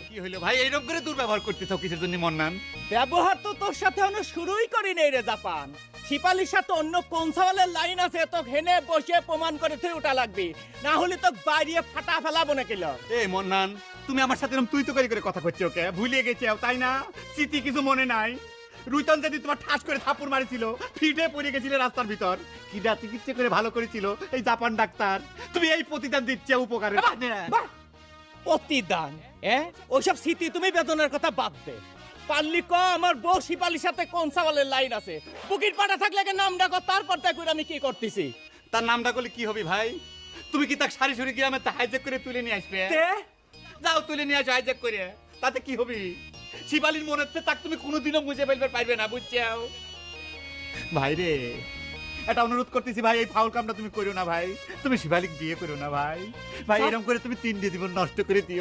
কি হইলো ভাই, এইরকম করে দুর্ব্যবহার করতে থাও কিসের জন্য মন্নান? ব্যবহার তো তোর সাথে এখনো শুরুই করি নেই রে জাপান। শিপালির সাথে অন্য কোন সওয়ালের লাইন আছে তো হেনে বসে প্রমাণ করে তুই ওটা লাগবি, না হলে তো বাইরে ফাটা ফেলাবো না কিলো। এ মন্নান, তুমি আমার সাথে এরকম তুই তো করে কথা করছো, ওকে ভুলিয়ে গেছে তাই না? স্মৃতি কিছু মনে নাই? রুইতন যদি তোমার ঠাস করে থাপুর মারিছিল, ফিটে পড়ে গেছিলে রাস্তার ভিতর, কিডা চিকিৎসা করে ভালো করেছিল এই জাপান ডাক্তার, তুমি এই প্রতিদান দিচ্ছে উপকারের। প্রতিদান ওইসব স্মৃতি তুমি বেদনার কথা বাদ দে। পারলি ক আমার বউ শিপালির সাথে কোন সওয়ালের লাইন আছে, বুকির পাটা থাকলে নাম ডাকো, তারপর দেখো আমি কি করতেছি। তার নামটা করলে কি হবে ভাই? তুমি কি তাকে সারি সারি গিয়ে আমি হাইজ্যাক করে তুলে নিয়ে আসবে? যাও তুলে নিয়ে আসো হাইজ্যাক করে, তাতে কি হবে? শিবালির মনে হচ্ছে তাকে তুমি কোনোদিনও মুছে ফেলবে পারবে না, বুঝছো ভাই রে? এটা অনুরোধ করতেছি ভাই, এই ফাউল কামটা তুমি করো না ভাই, তুমি শিবালিক বিয়ে করো না ভাই। ভাই এরকম করে তুমি 3 জীবন নষ্ট করে দিও